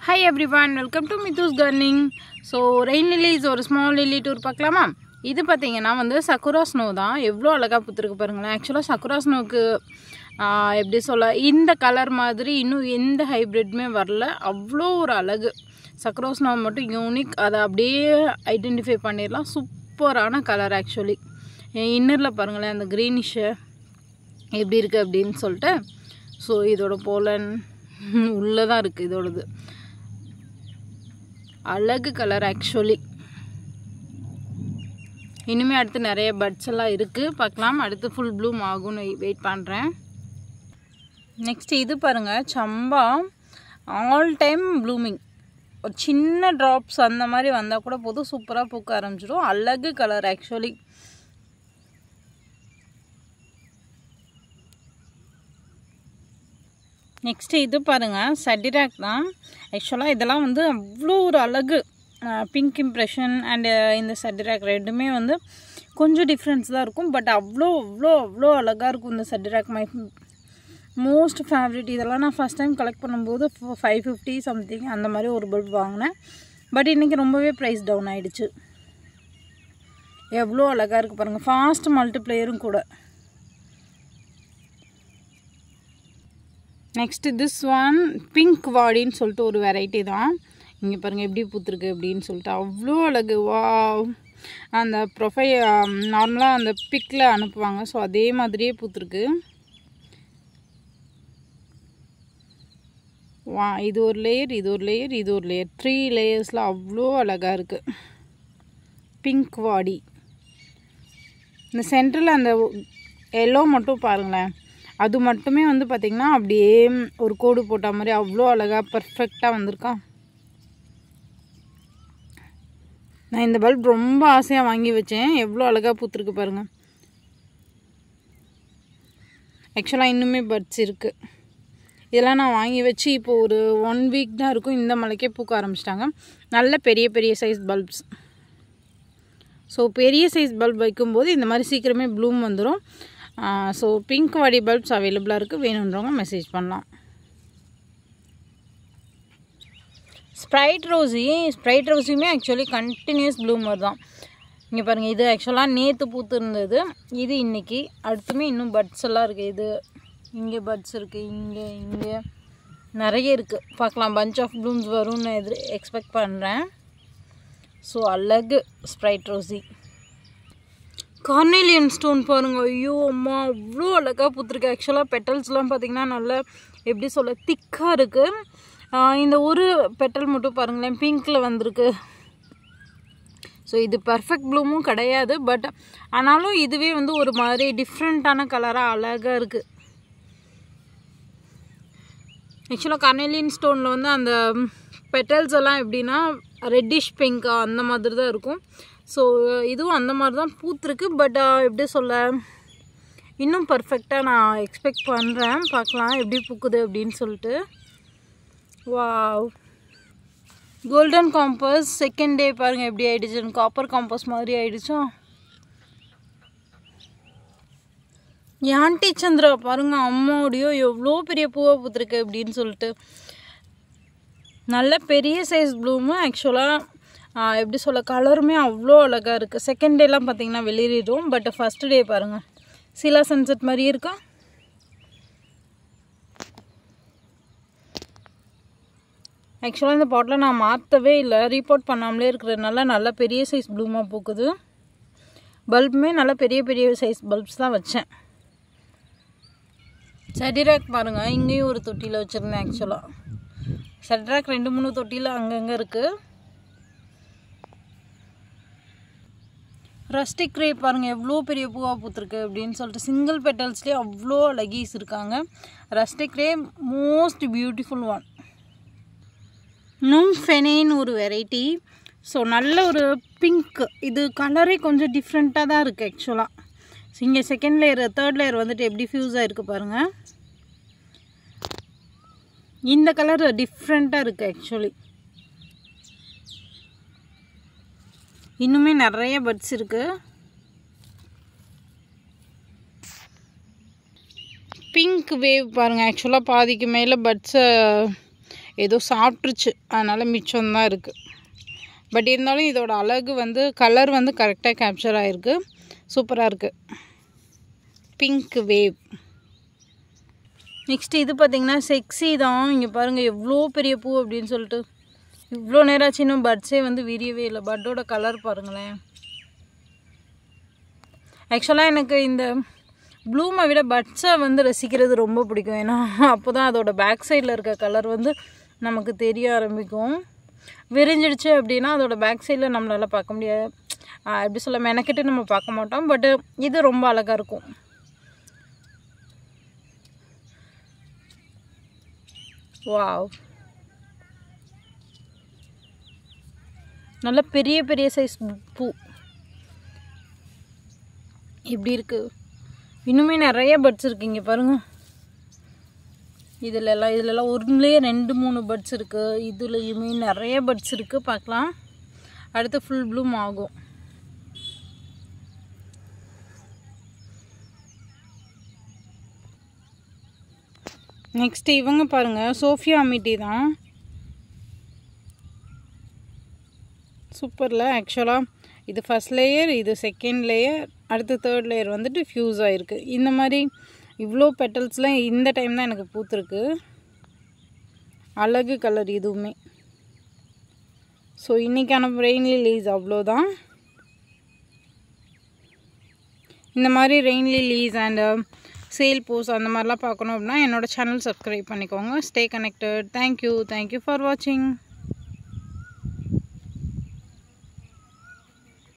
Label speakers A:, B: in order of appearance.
A: Hi everyone, welcome to Mithu's Gardening. So rain lilies or small lily tour பார்க்கலாமா? இது பாத்தீங்கன்னா வந்து sakura snow தான். எவ்வளவு அழகா பூத்திருக்கு பாருங்களேன். Actually sakura snowக்கு எப்படி சொல்ல இந்த கலர் மாதிரி இன்னும் எந்த ஹைபிரிட்மே வரல. அவ்வளோ ஒரு அழகு. sakura snow மட்டும் யூனிக். அதை அப்படியே ஐடென்டிஃபை பண்ணிரலாம். சூப்பரான கலர் actually. இன்னர்ல பாருங்களேன் அந்த greenish எப்படி இருக்கு அப்படினு சொல்லிட்டு. சோ இதோட போலன் உள்ள தான் இருக்கு இதோடது. அழகு கலர் actually. இனிமே அடுத்து நிறைய பட்ஸ் எல்லாம் இருக்கு பார்க்கலாம். அடுத்து full bloom ஆகும்னு வெயிட் பண்றேன். நெக்ஸ்ட் இது பாருங்க சம்பா ஆல் டைம் ப்ளூமிங். ஒரு சின்ன டிராப்ஸ் அந்த மாதிரி வந்தா கூட போதும் சூப்பரா பூக்க ஆரம்பிச்சிடும். அழகு கலர் actually. நெக்ஸ்ட் இது பாருங்க சட்டிராக் தான். ஆக்சுவலா இதெல்லாம் வந்து அவ்வளோ ஒரு அழகு பிங்க் இம்ப்ரெஷன் அண்ட் இந்த சட்டிராக் ரெண்டுமே வந்து கொஞ்சம் டிஃப்ரென்ஸ் தான் இருக்கும். பட் அவ்வளோ அவ்வளோ அவ்வளோ அழகாக இருக்கும் இந்த சட்டிராக். My most favourite. இதெல்லாம் நான் ஃபஸ்ட் டைம் கலெக்ட் பண்ணும்போது 550 சம்திங் அந்த மாதிரி ஒரு பல்ப் வாங்கினேன். பட் இன்றைக்கி ரொம்பவே ப்ரைஸ் டவுன் ஆகிடுச்சு. எவ்வளோ அழகாக இருக்குது பாருங்கள். ஃபாஸ்ட் மல்டிப்ளேயரும் கூட. நெக்ஸ்ட் திஸ் ஒன் பிங்க் வாடின்னு சொல்லிட்டு ஒரு வெரைட்டி தான். இங்கே பாருங்கள் எப்படி பூத்துருக்கு அப்படின்னு சொல்லிட்டு அவ்வளோ அழகு. வாவ், அந்த ப்ரொஃபைல் நார்மலாக அந்த பிக்கில் அனுப்புவாங்க. ஸோ அதே மாதிரியே பூத்துருக்கு. வா, இது ஒரு லேயர், இது ஒரு லேயர், இது ஒரு லேயர், 3 லேயர்ஸில் அவ்வளோ அழகாக இருக்குது பிங்க் வாடி. இந்த சென்டரில் அந்த எல்லோ மட்டும் பாருங்களேன். அது மட்டுமே வந்து பார்த்திங்கன்னா அப்படியே ஒரு கோடு போட்ட மாதிரி அவ்வளோ அழகாக பர்ஃபெக்டாக வந்திருக்கா. நான் இந்த பல்ப் ரொம்ப ஆசையாக வாங்கி வச்சேன். எவ்வளோ அழகாக பூத்துருக்கு பாருங்கள். ஆக்சுவலாக இன்னுமே பட்ஸ் இருக்குது. இதெல்லாம் நான் வாங்கி வச்சு இப்போது ஒரு 1 வீக் தான் இருக்கும். இந்த மலைக்கே பூக்க ஆரம்பிச்சிட்டாங்க. நல்ல பெரிய பெரிய சைஸ் பல்ப்ஸ். ஸோ பெரிய சைஸ் பல்ப் வைக்கும்போது இந்த மாதிரி சீக்கிரமே ப்ளூம் வந்துடும். ஸோ பிங்க் வாடி பல்ப்ஸ் அவைலபிளாக இருக்குது. வேணுன்றவங்க மெசேஜ் பண்ணலாம். ஸ்ப்ரைட் ரோஸியுமே ஆக்சுவலி கண்டினியூஸ் ப்ளூமர் தான். இங்கே பாருங்கள், இது ஆக்சுவலாக நேற்று பூத்து இருந்தது. இது இன்றைக்கி. அடுத்துமே இன்னும் பட்ஸ் எல்லாம் இருக்குது. இது இங்கே பட்ஸ் இருக்குது, இங்கே நிறைய இருக்குது. பார்க்கலாம், பஞ்ச் ஆஃப் ப்ளூம்ஸ் வரும்னு எக்ஸ்பெக்ட் பண்ணுறேன். ஸோ அழகு ஸ்ப்ரைட் ரோஸி. கார்னேலியன் ஸ்டோன் பாருங்க. ஐயோ அம்மா, அவ்வளோ அழகாக பூத்துருக்கு. ஆக்சுவலாக பெட்டல்ஸ்லாம் பார்த்திங்கன்னா நல்லா எப்படி சொல்ல திக்காக இருக்குது. இந்த ஒரு பெட்டல் மட்டும் பாருங்களேன் பிங்க்கில் வந்திருக்கு. ஸோ இது பர்ஃபெக்ட் ப்ளூமும் கிடையாது. பட் ஆனாலும் இதுவே வந்து ஒரு மாதிரி டிஃப்ரெண்ட்டான கலராக அழகாக இருக்குது. ஆக்சுவலாக கார்னேலியன் ஸ்டோனில் வந்து அந்த பெட்டல்ஸ் எல்லாம் எப்படின்னா ரெட்டிஷ் பிங்காக அந்த மாதிரி தான் இருக்கும். ஸோ இதுவும் அந்த மாதிரி தான் பூத்துருக்கு. பட் எப்படி சொல்ல இன்னும் பர்ஃபெக்டாக நான் எக்ஸ்பெக்ட் பண்ணுறேன். பார்க்கலாம் எப்படி பூக்குது அப்படின்னு சொல்லிட்டு. Wow, golden compass second day பாருங்கள் எப்படி ஆகிடுச்சு. காப்பர் காம்பஸ் மாதிரி ஆகிடுச்சோ. ஆண்டி சந்திரா பாருங்கள், அம்மாவுடையோ எவ்வளோ பெரிய பூவாக பூத்துருக்கு அப்படின்னு சொல்லிட்டு. நல்ல பெரிய சைஸ் ப்ளூமு. ஆக்சுவலாக எப்படி சொல்ல கலருமே அவ்வளோ அழகாக இருக்குது. செகண்ட் டேலாம் பார்த்திங்கன்னா வெளியிடும். பட் ஃபஸ்ட்டு டே பாருங்கள் சீலா சன்செட் மாதிரி இருக்கா. ஆக்சுவலாக இந்த பாட்டில் நான் மாற்றவே இல்லை, ரீபோர்ட் பண்ணாமலே இருக்கிறதுனால நல்ல பெரிய சைஸ் ப்ளூமாக பூக்குது. பல்புமே நல்ல பெரிய பெரிய சைஸ் பல்ப்ஸ் தான் வச்சேன். சட்டிராக் பாருங்கள், இங்கேயும் ஒரு தொட்டியில் வச்சுருந்தேன். ஆக்சுவலாக சட்டிராக் 2-3 தொட்டியில் அங்கங்கே இருக்குது. ரஸ்டிக் கிரேப் பாருங்கள் எவ்வளோ பெரிய பூவாக பூத்துருக்கு அப்படின்னு சொல்லிட்டு. சிங்கிள் பெட்டல்ஸ்லேயே அவ்வளோ லகீஸ் இருக்காங்க. Rustic grape most beautiful one. நும்ஃபெனேன்னு ஒரு வெரைட்டி. ஸோ நல்ல ஒரு பிங்க். இது கலரே கொஞ்சம் டிஃப்ரெண்ட்டாக தான் இருக்குது ஆக்சுவலாக. இங்கே செகண்ட் லேயர் தேர்ட் லேயர் வந்துட்டு எப்படி ஃபியூஸ் ஆகிருக்கு பாருங்கள். இந்த கலர் டிஃப்ரெண்ட்டாக இருக்குது ஆக்சுவலி. இன்னுமே நிறைய பட்ஸ் இருக்குது. பிங்க் வேவ் பாருங்கள். ஆக்சுவலாக பாதிக்கு மேலே பட்ஸை ஏதோ சாப்பிட்ருச்சு, அதனால் மிச்சம்தான் இருக்குது. பட் இருந்தாலும் இதோட அழகு வந்து கலர் வந்து கரெக்டாக கேப்சர் ஆகிருக்கு. சூப்பராக இருக்குது. Pink wave. நெக்ஸ்ட்டு இது பார்த்திங்கன்னா செக்ஸி தான். இங்கே பாருங்கள் எவ்வளோ பெரிய பூ அப்படின்னு சொல்லிட்டு. இவ்வளோ நேரம் ஆச்சு இன்னும் பட்ஸே வந்து விரியவே இல்லை. பட்டோட கலர் பாருங்களேன். ஆக்சுவலாக எனக்கு இந்த ப்ளூமை விட பட்ஸை வந்து ரசிக்கிறது ரொம்ப பிடிக்கும். ஏன்னா அப்போ தான் அதோட பேக் சைடில் இருக்க கலர் வந்து நமக்கு தெரிய ஆரம்பிக்கும். விரிஞ்சிடுச்சு அப்படின்னா அதோட பேக் சைடில் நம்மளால் பார்க்க முடியாது. எப்படி சொல்ல, மெனக்கிட்டு நம்ம பார்க்க மாட்டோம். பட்டு இது ரொம்ப அழகாக இருக்கும். வாவ், நல்ல பெரிய பெரிய சைஸ் பூ இப்படி இருக்குது. இன்னுமே நிறைய பட்ஸ் இருக்குது. இங்கே பாருங்கள், இதிலெல்லாம் ஒன்றுலேயே 2-3 பட்ஸ் இருக்குது. இதுலேயுமே நிறைய பட்ஸ் இருக்குது. பார்க்கலாம். அடுத்து ஃபுல் ப்ளூம் ஆகும். நெக்ஸ்ட்டு இவங்க பாருங்கள், சோஃபியா அமிட்டி தான். சூப்பரில். ஆக்சுவலாக இது ஃபஸ்ட் லேயர், இது செகண்ட் லேயர், அடுத்து தேர்ட் லேயர் வந்துட்டு ஃப்யூஸ் ஆகிருக்கு. இந்த மாதிரி இவ்வளோ பெட்டல்ஸ்லாம் இந்த டைம் தான் எனக்கு பூத்துருக்கு. அழகு கலர் இதுவுமே. ஸோ இன்றைக்கான ரெயின் லிலீஸ் அவ்வளோதான். இந்த மாதிரி ரெயின் லிலீஸ் அண்ட் சேல் போஸ் அந்த மாதிரிலாம் பார்க்கணும் அப்படின்னா என்னோடய சேனல் சப்ஸ்கிரைப் பண்ணிக்கோங்க. Stay connected. தேங்க்யூ ஃபார் வாட்சிங்.